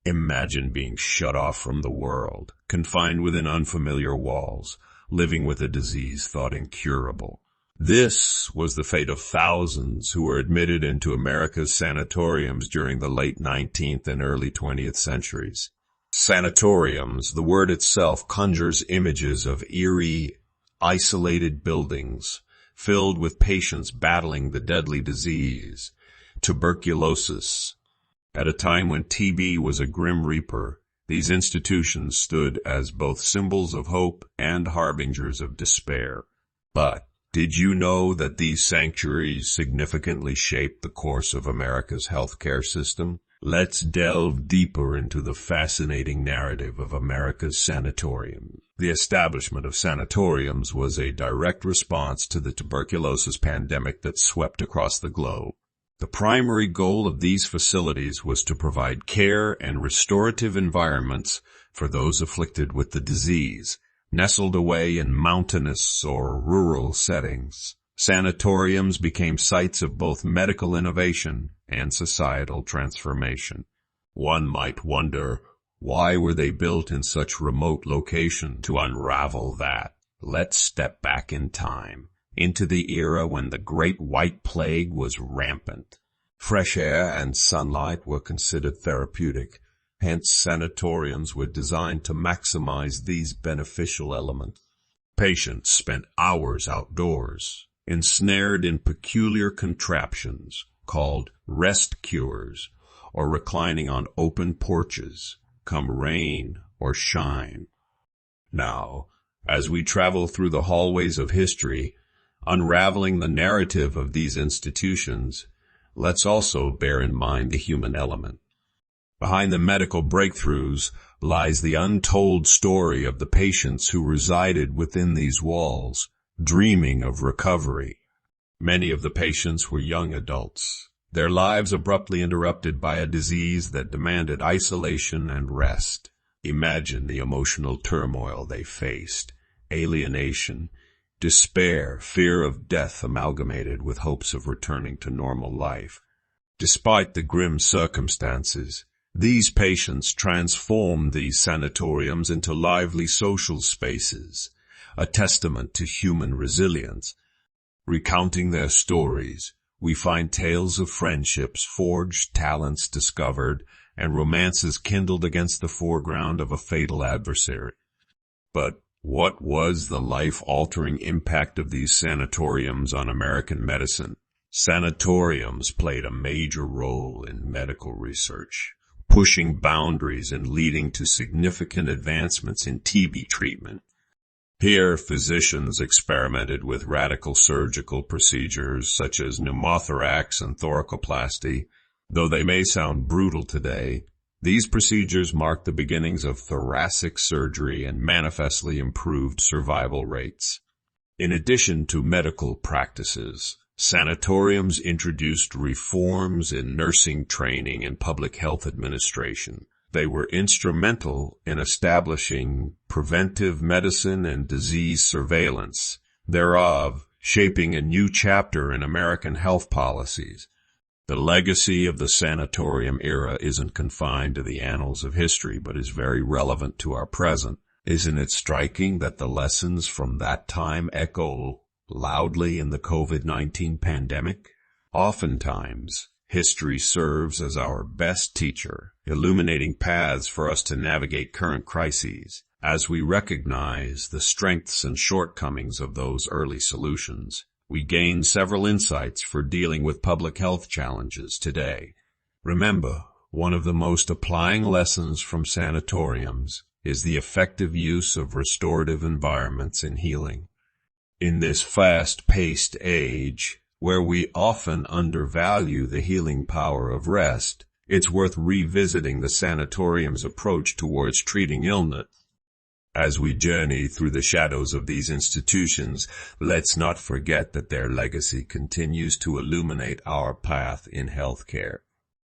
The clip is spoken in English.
Imagine being shut off from the world, confined within unfamiliar walls, living with a disease thought incurable. This was the fate of thousands who were admitted into America's sanatoriums during the late 19th and early 20th centuries. Sanatoriums, the word itself, conjures images of eerie, isolated buildings filled with patients battling the deadly disease, tuberculosis. At a time when TB was a grim reaper, these institutions stood as both symbols of hope and harbingers of despair. But did you know that these sanctuaries significantly shaped the course of America's healthcare system? Let's delve deeper into the fascinating narrative of America's sanatorium. The establishment of sanatoriums was a direct response to the tuberculosis pandemic that swept across the globe. The primary goal of these facilities was to provide care and restorative environments for those afflicted with the disease, nestled away in mountainous or rural settings. Sanatoriums became sites of both medical innovation and societal transformation. One might wonder, why were they built in such remote locations? To unravel that, let's step back in time, into the era when the Great White Plague was rampant. Fresh air and sunlight were considered therapeutic, hence sanatoriums were designed to maximize these beneficial elements. Patients spent hours outdoors, ensnared in peculiar contraptions called rest cures, or reclining on open porches, come rain or shine. Now, as we travel through the hallways of history, unraveling the narrative of these institutions, let's also bear in mind the human element. Behind the medical breakthroughs lies the untold story of the patients who resided within these walls, dreaming of recovery. Many of the patients were young adults, their lives abruptly interrupted by a disease that demanded isolation and rest. Imagine the emotional turmoil they faced: alienation, despair, fear of death amalgamated with hopes of returning to normal life. Despite the grim circumstances, these patients transformed these sanatoriums into lively social spaces, a testament to human resilience. Recounting their stories, we find tales of friendships forged, talents discovered, and romances kindled against the foreground of a fatal adversary. But what was the life-altering impact of these sanatoriums on American medicine? Sanatoriums played a major role in medical research, pushing boundaries and leading to significant advancements in TB treatment. Here, physicians experimented with radical surgical procedures such as pneumothorax and thoracoplasty. Though they may sound brutal today, these procedures marked the beginnings of thoracic surgery and manifestly improved survival rates. In addition to medical practices, sanatoriums introduced reforms in nursing training and public health administration. They were instrumental in establishing preventive medicine and disease surveillance, thereof shaping a new chapter in American health policies. The legacy of the sanatorium era isn't confined to the annals of history, but is very relevant to our present. Isn't it striking that the lessons from that time echo loudly in the COVID-19 pandemic? Oftentimes, history serves as our best teacher, illuminating paths for us to navigate current crises. As we recognize the strengths and shortcomings of those early solutions, we gain several insights for dealing with public health challenges today. Remember, one of the most applying lessons from sanatoriums is the effective use of restorative environments in healing. In this fast-paced age, where we often undervalue the healing power of rest, it's worth revisiting the sanatorium's approach towards treating illness. As we journey through the shadows of these institutions, let's not forget that their legacy continues to illuminate our path in healthcare.